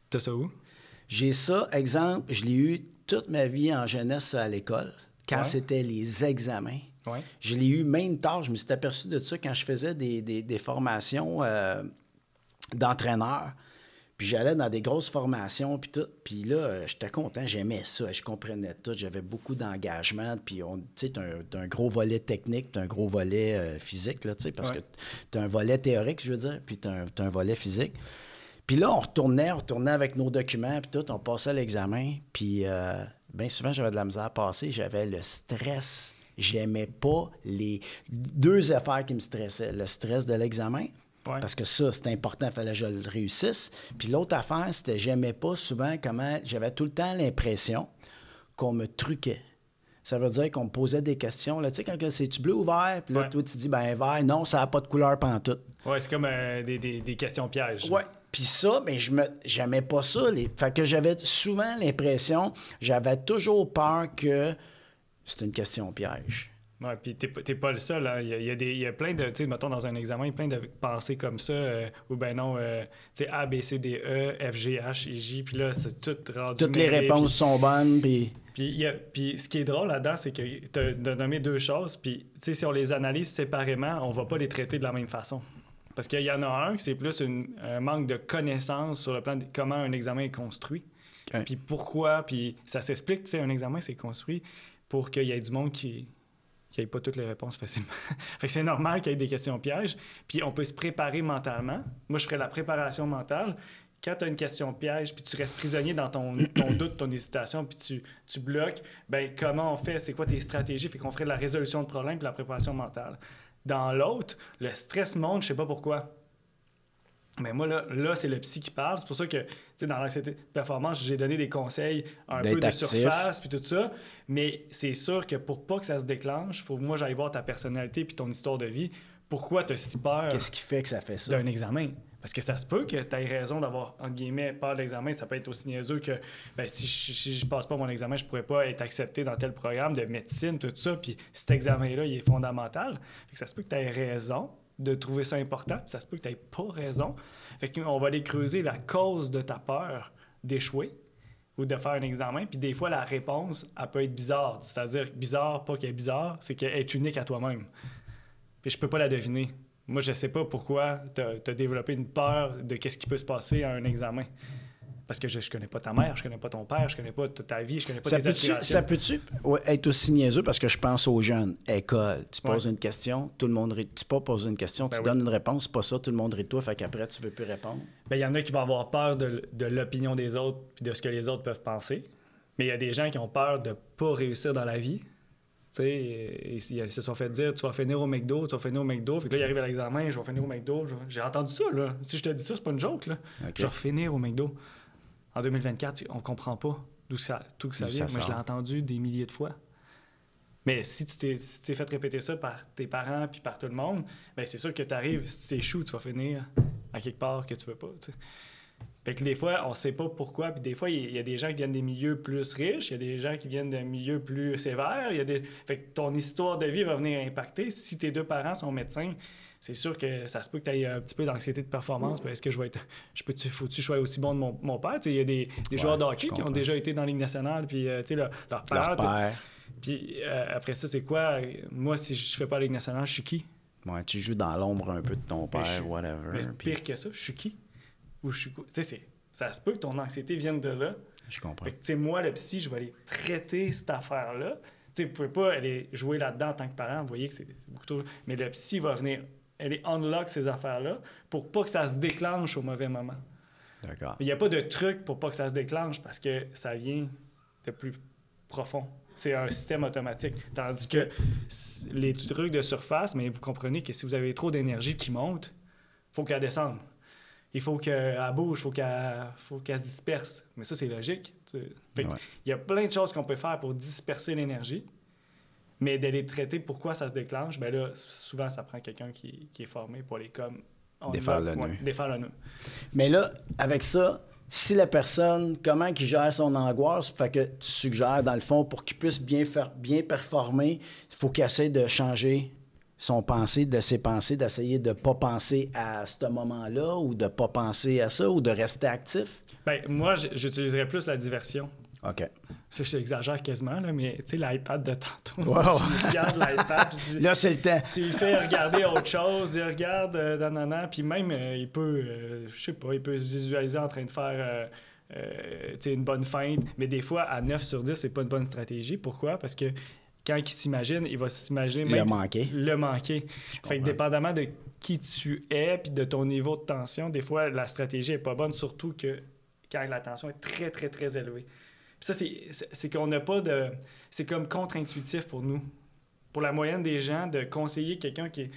T'as ça où? J'ai ça, exemple, je l'ai eu toute ma vie en jeunesse à l'école, quand c'était les examens. Ouais. Je l'ai eu même tard, je me suis aperçu de ça quand je faisais des formations d'entraîneur. Puis j'allais dans des grosses formations, puis tout. Puis là, j'étais content, j'aimais ça, je comprenais tout, j'avais beaucoup d'engagement. Puis, tu sais, t'as un gros volet technique, t'as un gros volet physique, là, tu sais, parce que t'as un volet théorique, je veux dire, puis t'as un volet physique. Puis là, on retournait avec nos documents, puis tout, on passait l'examen. Puis bien souvent, j'avais de la misère à passer, j'avais le stress. J'aimais pas les 2 affaires qui me stressaient. Le stress de l'examen, parce que ça, c'était important, il fallait que je le réussisse. Puis l'autre affaire, c'était j'aimais pas souvent comment... J'avais tout le temps l'impression qu'on me truquait. Ça veut dire qu'on me posait des questions. Tu sais, quand c'est-tu bleu ou vert? Puis là, toi, tu dis, ben vert, non, ça n'a pas de couleur pantoute. Oui, c'est comme des questions pièges. Oui. Puis ça, mais j'aimais pas ça. Fait que j'avais souvent l'impression, j'avais toujours peur que c'est une question piège. Oui, puis t'es pas le seul. Hein. Il y a plein de, tu sais, mettons dans un examen, il y a plein de pensées comme ça, ou ben non, tu sais, A, B, C, D, E, F, G, H, I, J, puis là, c'est tout rendu... Toutes les réponses sont bonnes, puis... Puis ce qui est drôle là-dedans, c'est que tu as nommé 2 choses, puis tu sais, si on les analyse séparément, on va pas les traiter de la même façon. Parce qu'il y en a un qui c'est plus un manque de connaissances sur le plan de comment un examen est construit. Puis pourquoi, puis ça s'explique, tu sais, un examen, c'est construit pour qu'il y ait du monde qui n'ait pas toutes les réponses facilement. Fait que c'est normal qu'il y ait des questions pièges, puis on peut se préparer mentalement. Moi, je ferais la préparation mentale. Quand tu as une question piège, puis tu restes prisonnier dans ton doute, ton hésitation, puis tu bloques, bien, comment on fait? C'est quoi tes stratégies? Fait qu'on ferait de la résolution de problème puis la préparation mentale. Dans l'autre, le stress monte, je sais pas pourquoi. Mais moi, là c'est le psy qui parle. C'est pour ça que, tu sais, dans l'anxiété de performance, j'ai donné des conseils un peu de surface puis tout ça. Mais c'est sûr que pour pas que ça se déclenche, il faut que moi, j'aille voir ta personnalité puis ton histoire de vie. Pourquoi tu as si peur? Qu'est-ce qui fait que ça fait ça? D'un examen. Parce que ça se peut que tu aies raison d'avoir, entre guillemets, peur de l'examen. Ça peut être aussi niaiseux que ben, si je passe pas mon examen, je pourrais pas être accepté dans tel programme de médecine, tout ça. Puis cet examen-là, il est fondamental. Fait que ça se peut que tu aies raison de trouver ça important. Puis ça se peut que tu n'aies pas raison. Fait qu'on va aller creuser la cause de ta peur d'échouer ou de faire un examen. Puis des fois, la réponse, elle peut être bizarre. C'est-à-dire bizarre, pas qu'elle est bizarre, c'est qu'elle est unique à toi-même. Puis je peux pas la deviner. Moi, je sais pas pourquoi tu as développé une peur de qu'est-ce qui peut se passer à un examen. Parce que je connais pas ta mère, je connais pas ton père, je connais pas ta vie, je connais pas tes aspirations. Ça peut-tu être aussi niaiseux? Parce que je pense aux jeunes. École, tu poses une question, tout le monde rit. Tu peux pas poser une question, tu donnes une réponse, c'est pas ça, tout le monde rit de toi, fait qu'après, tu veux plus répondre. Bien, il y en a qui vont avoir peur de l'opinion des autres puis de ce que les autres peuvent penser. Mais il y a des gens qui ont peur de pas réussir dans la vie. Tu Ils se sont fait dire, tu vas finir au McDo, tu vas finir au McDo. Fait que là, il arrive à l'examen, je vais finir au McDo. J'ai entendu ça, là. Si je te dis ça, c'est pas une joke, là. Okay. Je vais finir au McDo. En 2024, on comprend pas d'où ça vient. Mais je l'ai entendu des milliers de fois. Mais si tu t'es fait répéter ça par tes parents puis par tout le monde, bien, c'est sûr que tu arrives, si tu t'échoues, tu vas finir à quelque part que tu veux pas, t'sais. Fait que des fois, on sait pas pourquoi. Puis des fois, il y a des gens qui viennent des milieux plus riches, il y a des gens qui viennent de milieux plus sévères. Fait que ton histoire de vie va venir impacter. Si tes deux parents sont médecins, c'est sûr que ça se peut que tu aies un petit peu d'anxiété de performance. Est-ce que faut-tu que je sois aussi bon de mon père? Il y a des joueurs de hockey qui ont déjà été dans la Ligue nationale, puis leur père. Puis après ça, c'est quoi? Moi, si je fais pas la Ligue nationale, je suis qui? Ouais, tu joues dans l'ombre un peu de ton père, whatever. Mais pire que ça, je suis qui? Ou je suis quoi? Tu sais, ça se peut que ton anxiété vienne de là. Je comprends. Fait que, moi, le psy, je vais aller traiter cette affaire-là. Tu sais, vous pouvez pas aller jouer là-dedans en tant que parent. Vous voyez que c'est beaucoup trop... Mais le psy va venir aller unlock ces affaires-là pour pas que ça se déclenche au mauvais moment. D'accord. Il n'y a pas de truc pour pas que ça se déclenche parce que ça vient de plus profond. C'est un système automatique. Tandis que les trucs de surface, mais vous comprenez que si vous avez trop d'énergie qui monte, il faut qu'elle descende. Il faut qu'elle bouge, il faut qu'elle se disperse. Mais ça, c'est logique. Il y a plein de choses qu'on peut faire pour disperser l'énergie, mais de les traiter, pourquoi ça se déclenche, bien là, souvent, ça prend quelqu'un qui est formé pour aller comme... Défaire le nœud. Mais là, avec ça, si la personne, comment il gère son angoisse, fait que tu suggères, dans le fond, pour qu'il puisse bien performer, il faut qu'il essaie de changer son pensée, de ses pensées, d'essayer de ne pas penser à ce moment-là ou de ne pas penser à ça ou de rester actif? Bien, moi, j'utiliserais plus la diversion. OK. J'exagère quasiment, là, mais tu sais, l'iPad de tantôt, wow. Si tu regardes l'iPad... là, c'est le temps. Tu lui fais regarder autre chose, il regarde puis même, il peut, je sais pas, il peut se visualiser en train de faire une bonne feinte, mais des fois, à 9 sur 10, c'est pas une bonne stratégie. Pourquoi? Parce que quand il s'imagine, il va s'imaginer même... Le manquer. Fait que dépendamment de qui tu es puis de ton niveau de tension, des fois, la stratégie est pas bonne, surtout que quand la tension est très, très, très élevée. Puis ça, c'est qu'on n'a pas de... C'est comme contre-intuitif pour nous. Pour la moyenne des gens, de conseiller quelqu'un qui est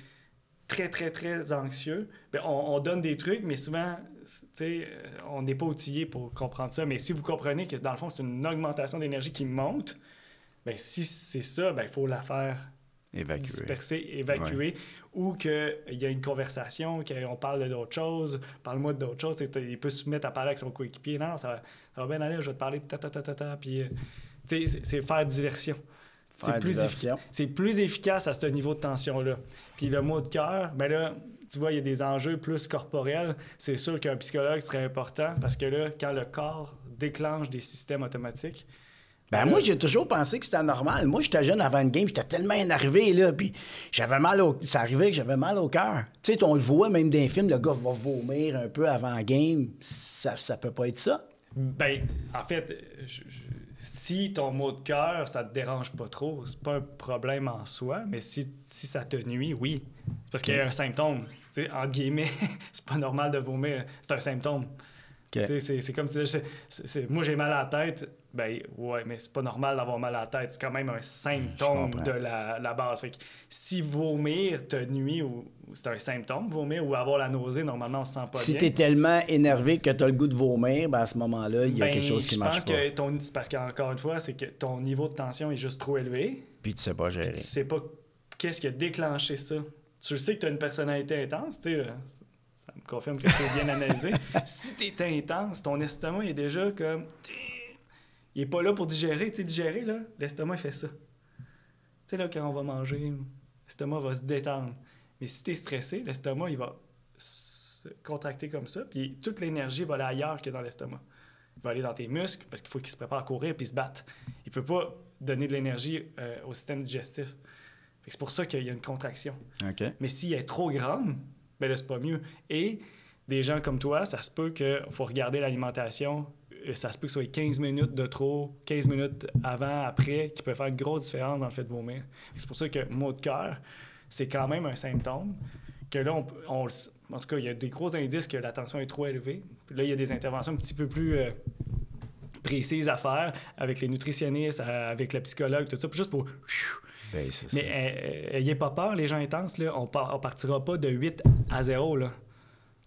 très, très, très anxieux, bien, on donne des trucs, mais souvent, tu sais, on n'est pas outillé pour comprendre ça. Mais si vous comprenez que, dans le fond, c'est une augmentation d'énergie qui monte, bien, si c'est ça, bien, il faut la faire disperser, évacuer, ou qu'il y a une conversation, qu'on parle d'autre chose, parle-moi d'autre chose. Il peut se mettre à parler avec son coéquipier. Non, ça va bien aller, je vais te parler de ta. Puis, tu sais, c'est faire diversion. C'est plus efficace à ce niveau de tension-là. Puis le mot de cœur, bien là, tu vois, il y a des enjeux plus corporels. C'est sûr qu'un psychologue serait important parce que là, quand le corps déclenche des systèmes automatiques, ben moi, j'ai toujours pensé que c'était normal. Moi, j'étais jeune avant une game, j'étais tellement énervé, là, puis j'avais mal au... Ça arrivait que j'avais mal au cœur. Tu sais, on le voit, même dans les films, le gars va vomir un peu avant la game. Ça peut pas être ça? Ben, en fait, si ton mot de cœur, ça te dérange pas trop, c'est pas un problème en soi, mais si ça te nuit, oui. Parce qu'il y a un symptôme. Tu sais, entre guillemets, c'est pas normal de vomir, c'est un symptôme. Okay. C'est comme si moi j'ai mal à la tête, ben ouais, mais c'est pas normal d'avoir mal à la tête, c'est quand même un symptôme de la base. Fait que si vomir te nuit, ou c'est un symptôme, vomir, ou avoir la nausée, normalement on se sent pas bien. Si t'es tellement énervé que t'as le goût de vomir, ben à ce moment-là, il y a quelque chose qui marche pas. Je pense que c'est parce qu'encore une fois, c'est que ton niveau de tension est juste trop élevé. Puis tu sais pas gérer. Tu sais pas qu'est-ce qui a déclenché ça. Tu sais que t'as une personnalité intense, tu sais. Ça me confirme que c'est bien analysé. Si t'es intense, ton estomac est déjà comme... Il est pas là pour digérer. Tu sais, digérer, là, l'estomac, il fait ça. Tu sais, là, quand on va manger, l'estomac va se détendre. Mais si t'es stressé, l'estomac, il va se contracter comme ça, puis toute l'énergie va aller ailleurs que dans l'estomac. Il va aller dans tes muscles, parce qu'il faut qu'il se prépare à courir puis se battre. Il peut pas donner de l'énergie au système digestif. C'est pour ça qu'il y a une contraction. Okay. Mais s'il est trop grande, ben là, c'est pas mieux. Et des gens comme toi, ça se peut qu'il faut regarder l'alimentation. Ça se peut que ce soit 15 minutes de trop, 15 minutes avant, après, qui peut faire une grosse différence dans le fait de vomir. C'est pour ça que mot de cœur, c'est quand même un symptôme que là, en tout cas, il y a des gros indices que la tension est trop élevée. Puis là, il y a des interventions un petit peu plus précises à faire avec les nutritionnistes, avec le psychologue, tout ça, juste pour Ben, c'est ça. Mais ayez pas peur, les gens intenses, là, on partira pas de 8-0, là.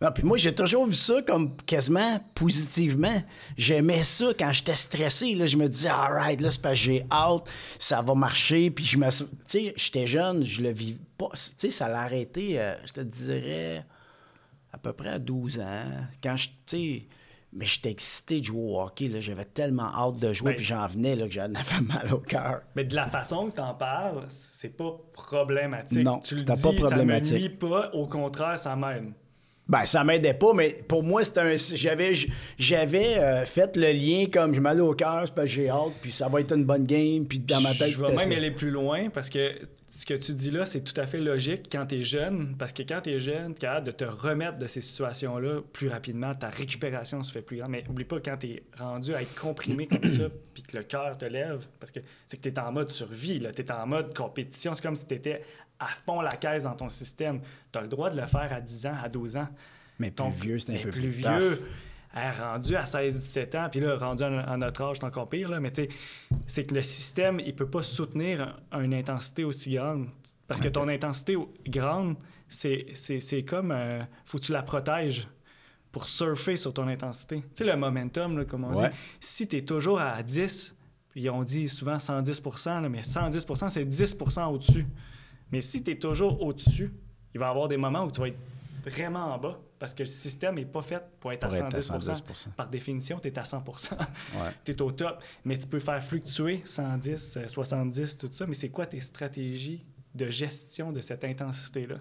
Ah, puis moi, j'ai toujours vu ça comme quasiment positivement. J'aimais ça quand j'étais stressé. Là, je me disais, all right, là, c'est parce que j'ai hâte, ça va marcher. Puis tu sais, j'étais jeune, je le vis pas. Tu sais, ça l'a arrêté, je te dirais, à peu près à 12 ans. Quand tu sais, mais j'étais excité de jouer au hockey. Là, j'avais tellement hâte de jouer, puis j'en venais, là, que j'en avais mal au cœur. Mais de la façon que t'en parles, c'est pas problématique. Non, tu le c'était dis, pas problématique. ça me nuit pas, au contraire, ça m'aide. Ben, ça m'aidait pas, mais pour moi, c'était j'avais fait le lien comme je m'allais au cœur, c'est parce que j'ai hâte, puis ça va être une bonne game, puis dans ma tête, je vais même aller plus loin, parce que ce que tu dis là, c'est tout à fait logique quand tu es jeune, parce que quand tu es jeune, tu es capable de te remettre de ces situations-là plus rapidement, ta récupération se fait plus grande. Mais oublie pas, quand tu es rendu à être comprimé comme ça, puis que le cœur te lève, parce que c'est que tu es en mode survie, tu es en mode compétition, c'est comme si tu étais à fond la caisse dans ton système. Tu as le droit de le faire à 10 ans, à 12 ans. Mais plus vieux, c'est un peu plus vieux. Rendu à 16-17 ans, puis là, rendu à notre âge, c'est encore pire, là, mais tu sais, c'est que le système, il peut pas soutenir une intensité aussi grande. Parce que ton intensité grande, c'est comme... faut que tu la protèges pour surfer sur ton intensité. Tu sais, le momentum, là, comme on dit, si tu es toujours à 10, puis on dit souvent 110 %, là, mais 110 %, c'est 10 % au-dessus. Mais si tu es toujours au-dessus, il va y avoir des moments où tu vas être vraiment en bas parce que le système n'est pas fait pour être à 110 %. Par définition, tu es à 100 %. Tu es au top. Mais tu peux faire fluctuer 110, 70, tout ça. Mais c'est quoi tes stratégies de gestion de cette intensité-là?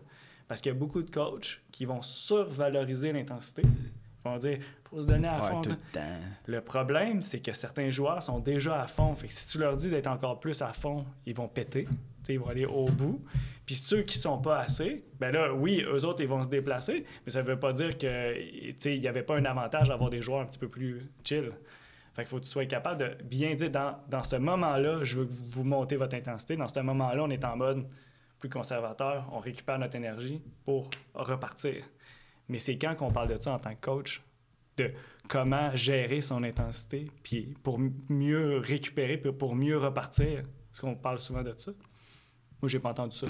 Parce qu'il y a beaucoup de coachs qui vont survaloriser l'intensité. Ils vont dire, il faut se donner à fond. Tout le temps. Le problème, c'est que certains joueurs sont déjà à fond. Fait que si tu leur dis d'être encore plus à fond, ils vont péter. Ils vont aller au bout. Puis ceux qui sont pas assez, ben là, oui, eux autres, ils vont se déplacer, mais ça veut pas dire qu'il n'y avait pas un avantage d'avoir des joueurs un petit peu plus chill. Fait qu'il faut que tu sois capable de bien dire, dans ce moment-là, je veux que vous montez votre intensité. Dans ce moment-là, on est en mode plus conservateur, on récupère notre énergie pour repartir. Mais c'est quand qu'on parle de ça en tant que coach, de comment gérer son intensité, puis pour mieux récupérer, puis pour mieux repartir. Est-ce qu'on parle souvent de ça? Moi, j'ai pas entendu ça.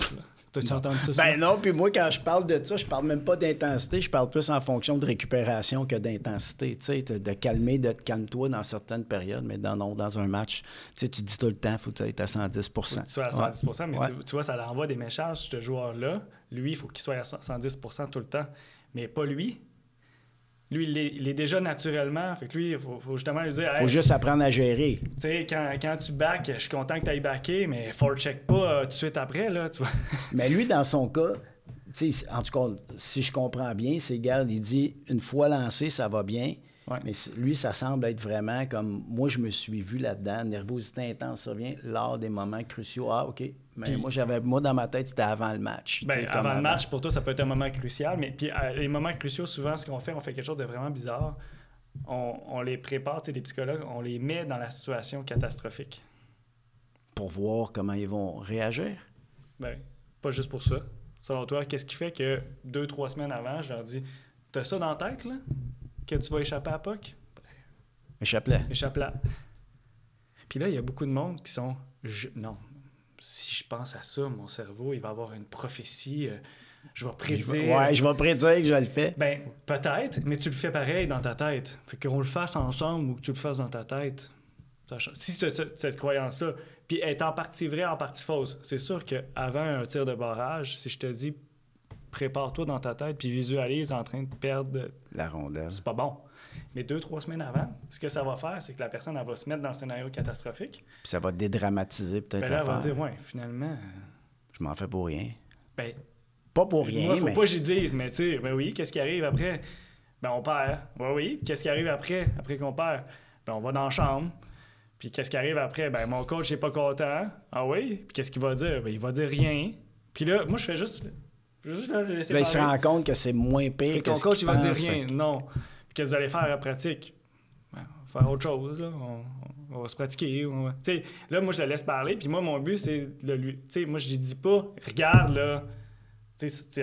T'as-tu entendu ça? Ben non, puis moi, quand je parle de ça, je parle même pas d'intensité, je parle plus en fonction de récupération que d'intensité. Tu sais, de calmer, de te calme-toi dans certaines périodes, mais dans un match, tu sais, tu dis tout le temps, il faut être à 110 %. Faut que tu sois à 110 %, mais tu vois, ça envoie des messages, ce joueur-là. Lui, il faut qu'il soit à 110 % tout le temps. Mais pas lui. Lui, il est déjà naturellement. Fait que lui, il faut justement lui dire... Il faut juste apprendre à gérer. Tu sais, quand tu back, je suis content que tu ailles backer, mais faut le check pas tout de suite après, là, tu vois. Mais lui, dans son cas, tu sais, en tout cas, si je comprends bien, c'est garde, il dit, une fois lancé, ça va bien. Ouais. Mais lui, ça semble être vraiment comme... Moi, je me suis vu là-dedans. Nervosité intense survient lors des moments cruciaux. Ah, OK. Mais moi, dans ma tête, c'était avant le match. Ben, avant le match, pour toi, ça peut être un moment crucial. Mais puis, les moments cruciaux, souvent, ce qu'on fait, on fait quelque chose de vraiment bizarre. On les prépare, tu sais, les psychologues, on les met dans la situation catastrophique. Pour voir comment ils vont réagir? Ben, pas juste pour ça. Selon toi, qu'est-ce qui fait que 2-3 semaines avant, je leur dis, t'as ça dans la tête, là? Que tu vas échapper à POC? Échappe-la. Puis là, il y a beaucoup de monde qui sont... Non, si je pense à ça, mon cerveau, il va avoir une prophétie. Je vais prédire... je vais prédire que je le fais. Ben, peut-être, mais tu le fais pareil dans ta tête. Fait qu'on le fasse ensemble ou que tu le fasses dans ta tête. Si tu as cette croyance-là, puis elle est en partie vraie, en partie fausse, c'est sûr qu'avant un tir de barrage, si je te dis... prépare-toi dans ta tête puis visualise en train de perdre la rondelle. C'est pas bon. Mais 2-3 semaines avant, ce que ça va faire, c'est que la personne, elle va se mettre dans le scénario catastrophique. Puis ça va dédramatiser peut-être l'affaire. Elle va dire, ouais, finalement... Je m'en fais pour rien. Ben, pas pour rien, moi, faut pas que j'y dise, mais tu sais, ben oui, qu'est-ce qui arrive après? Ben, on perd. Ben oui, qu'est-ce qui arrive après qu'on perd? Ben, on va dans la chambre. Puis qu'est-ce qui arrive après? Ben, mon coach n'est pas content. Ah oui? Puis qu'est-ce qu'il va dire? Ben, il va dire rien. Puis là, moi, je fais juste... Là, il se rend compte que c'est moins pire que ton coach, il va dire rien. Non. Puis qu'est-ce que vous allez faire à la pratique? Ben, on va faire autre chose. Là. On va se pratiquer. Là, moi, je le laisse parler. Puis moi, mon but, c'est de lui... moi, je lui dis pas, regarde, là.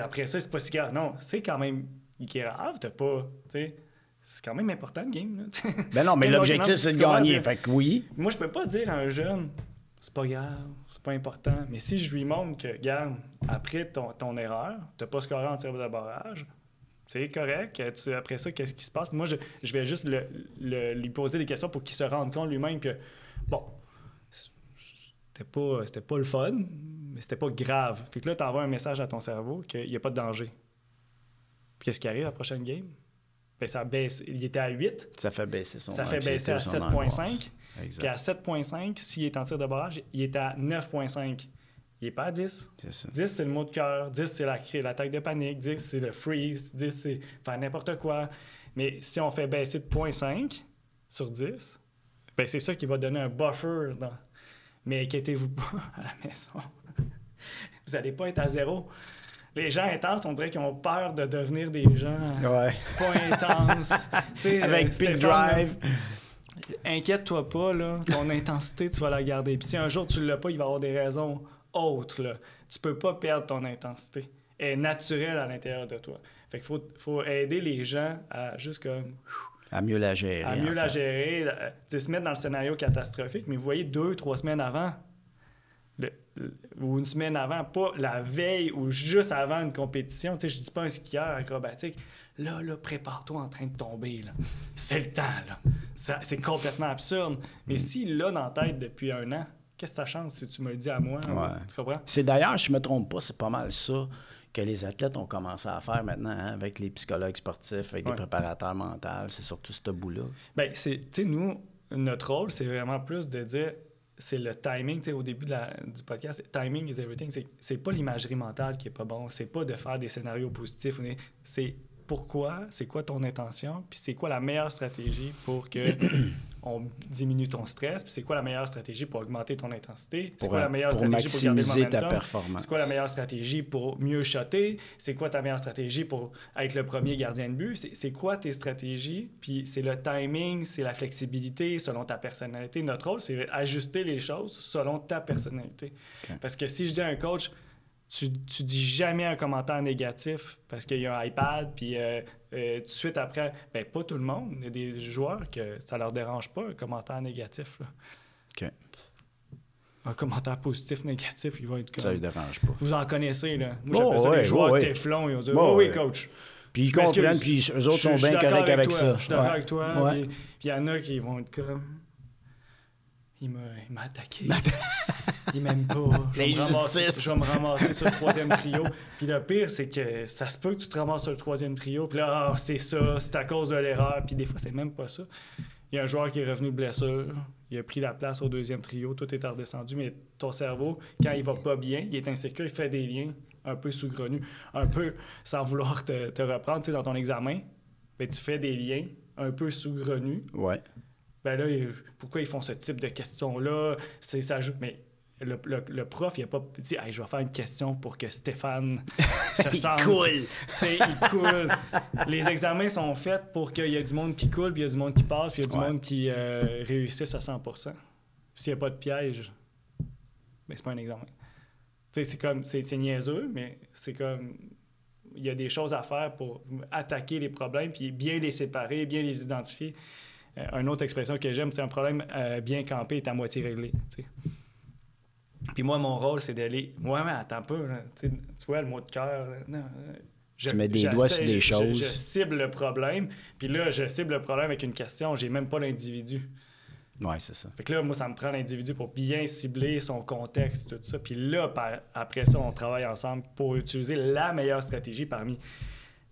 Après ça, c'est pas si grave. Non, c'est quand même grave. T'as pas... C'est quand même important, le game. Là. Ben non, mais l'objectif, c'est de gagner. Fait que oui. Moi, je peux pas dire à un jeune, c'est pas grave. c'est pas important. Mais si je lui montre que, regarde, après ton erreur, tu n'as pas scoré en tir de barrage, c'est correct. Après ça, qu'est-ce qui se passe? Moi, je vais juste lui poser des questions pour qu'il se rende compte lui-même que, bon, c'était pas le fun, mais c'était pas grave. Fait que là, tu envoies un message à ton cerveau qu'il n'y a pas de danger. Puis qu'est-ce qui arrive à la prochaine game? Ben, ça baisse. Il était à 8. Ça fait baisser son Ça fait baisser à 7,5. Puis à 7,5, s'il est en tir de barrage, il est à 9,5. Il n'est pas à 10. C'est ça. 10, c'est le mot de cœur. 10, c'est l'attaque de panique. 10, c'est le freeze. 10, c'est faire n'importe quoi. Mais si on fait baisser de 0,5 sur 10, ben c'est ça qui va donner un buffer. Mais inquiétez-vous pas à la maison. Vous n'allez pas être à 0. Les gens intenses, on dirait qu'ils ont peur de devenir des gens pas intenses. Avec Peak Drive. Inquiète-toi pas, là, ton intensité, tu vas la garder. Puis si un jour tu l'as pas, il va y avoir des raisons autres. Là. Tu peux pas perdre ton intensité. Elle est naturelle à l'intérieur de toi. Fait qu'il faut aider les gens à juste comme... À mieux la gérer. À mieux la gérer. Se mettre dans le scénario catastrophique. Mais vous voyez, 2-3 semaines avant... ou une semaine avant, pas la veille ou juste avant une compétition. Tu sais, je dis pas un skieur acrobatique. Là, prépare-toi en train de tomber. Là. C'est le temps. Là. C'est complètement absurde. Mais s'il l'a dans la tête depuis 1 an, qu'est-ce que ça change si tu me le dis à moi? Tu comprends? C'est d'ailleurs, je me trompe pas, c'est pas mal ça que les athlètes ont commencé à faire maintenant avec les psychologues sportifs, avec des préparateurs mentaux. C'est surtout ce bout-là. Bien, tu sais, nous, notre rôle, c'est vraiment plus de dire... C'est le timing, tu sais, au début du podcast, timing is everything. C'est pas l'imagerie mentale qui est pas bon, c'est pas de faire des scénarios positifs, c'est pourquoi, c'est quoi ton intention, puis c'est quoi la meilleure stratégie pour que on diminue ton stress, puis c'est quoi la meilleure stratégie pour augmenter ton intensité, c'est quoi la meilleure stratégie pour garder le momentum, ta performance. C'est quoi la meilleure stratégie pour mieux shotter, c'est quoi ta meilleure stratégie pour être le premier gardien de but, c'est quoi tes stratégies, puis c'est le timing, c'est la flexibilité selon ta personnalité. Notre rôle, c'est ajuster les choses selon ta personnalité. Okay. Parce que si je dis à un coach, tu dis jamais un commentaire négatif parce qu'il y a un iPad, puis tout de suite après, ben pas tout le monde. Il y a des joueurs que ça leur dérange pas, un commentaire négatif. Là. OK. Un commentaire positif, négatif, il va être comme... Ça ne les dérange pas. Vous en connaissez, là. Moi, j'appelle ça les joueurs Teflon. Ils vont dire, oui, coach. Puis ils comprennent, puis eux autres sont bien corrects avec ça. Je suis d'accord avec toi. Puis il y en a qui vont être comme... Il m'a attaqué. Il m'aime pas. Je vais me ramasser sur le 3e trio. Puis le pire, c'est que ça se peut que tu te ramasses sur le 3e trio. Puis là, c'est ça, c'est à cause de l'erreur. Puis des fois, c'est même pas ça. Il y a un joueur qui est revenu de blessure. Il a pris la place au 2e trio. Tout est redescendu. Mais ton cerveau, quand il va pas bien, il est insécure, il fait des liens un peu sous-grenus. Un peu sans vouloir te reprendre. Tu sais, dans ton examen, ben, tu fais des liens un peu sous-grenus. Ouais. Ben là, pourquoi ils font ce type de questions-là? Ça joue... Mais le prof, il n'a pas dit hey, « je vais faire une question pour que Stéphane se sente... » Il coule! Il coule. Les examens sont faits pour qu'il y ait du monde qui coule, puis il y a du monde qui passe, puis il y a du monde qui réussisse à 100%. S'il n'y a pas de piège, ben, c'est pas un examen. C'est comme... C'est niaiseux, mais c'est comme... Il y a des choses à faire pour attaquer les problèmes, puis bien les séparer, bien les identifier. Une autre expression que j'aime, c'est un problème bien campé est à moitié réglé. T'sais. Puis moi, mon rôle, c'est d'aller... Ouais, mais attends pas. Là, tu vois, le mot de cœur... Tu mets des doigts sur des choses. Je cible le problème. Puis là, je cible le problème avec une question. J'ai même pas l'individu. Ouais, c'est ça. Fait que là, moi, ça me prend l'individu pour bien cibler son contexte, tout ça. Puis là, après ça, on travaille ensemble pour utiliser la meilleure stratégie parmi...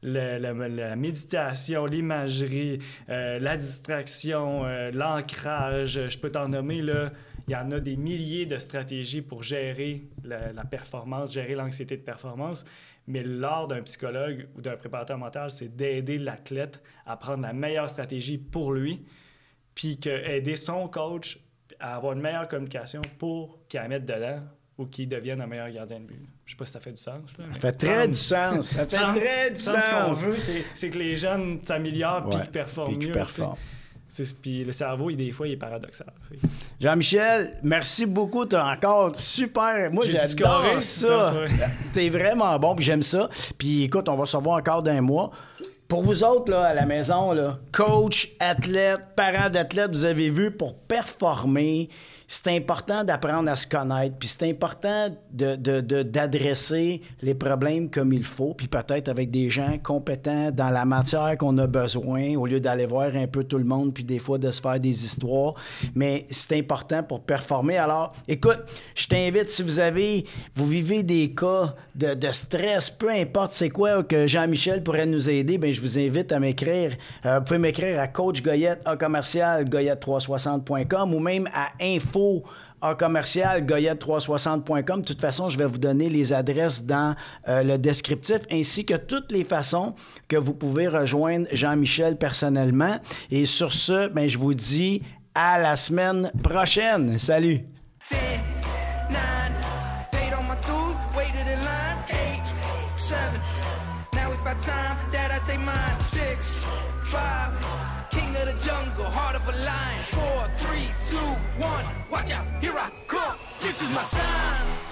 La méditation, l'imagerie, la distraction, l'ancrage, je peux t'en nommer, là, il y en a des milliers de stratégies pour gérer la performance, gérer l'anxiété de performance, mais l'art d'un psychologue ou d'un préparateur mental, c'est d'aider l'athlète à prendre la meilleure stratégie pour lui, puis aider son coach à avoir une meilleure communication pour qu'il la mette dedans ou qu'il devienne un meilleur gardien de but. Je sais pas si ça fait du sens. Là, ça fait très du sens. Ça fait très du sens. Ce qu'on veut, c'est que les jeunes s'améliorent et qu'ils performent mieux. Puis le cerveau, des fois, il est paradoxal. Jean-Michel, merci beaucoup. Tu as encore super... Moi, j'adore ça. Tu es vraiment bon, puis j'aime ça. Puis écoute, on va se revoir encore d'un mois. Pour vous autres, là, à la maison, là, coach, athlète, parents d'athlètes, vous avez vu, pour performer... c'est important d'apprendre à se connaître, puis c'est important d'adresser les problèmes comme il faut, puis peut-être avec des gens compétents dans la matière qu'on a besoin, au lieu d'aller voir un peu tout le monde, puis des fois de se faire des histoires. Mais c'est important pour performer. Alors, écoute, je t'invite, si vous vivez des cas de stress, peu importe c'est quoi que Jean-Michel pourrait nous aider, bien, je vous invite à m'écrire. Vous pouvez m'écrire à coachgoyette@commercial-goyette360.com ou même à info@commercial-goyette360.com. De toute façon, je vais vous donner les adresses dans le descriptif, ainsi que toutes les façons que vous pouvez rejoindre Jean-Michel personnellement. Et sur ce, bien, je vous dis à la semaine prochaine. Salut! 10, 9, paid all my dues, waited in line. 8, 7, now it's about time that I take mine. 6, 5, king of the jungle, heart of a lion. 4, 3, 2, 1, watch out, here I come. This is my time.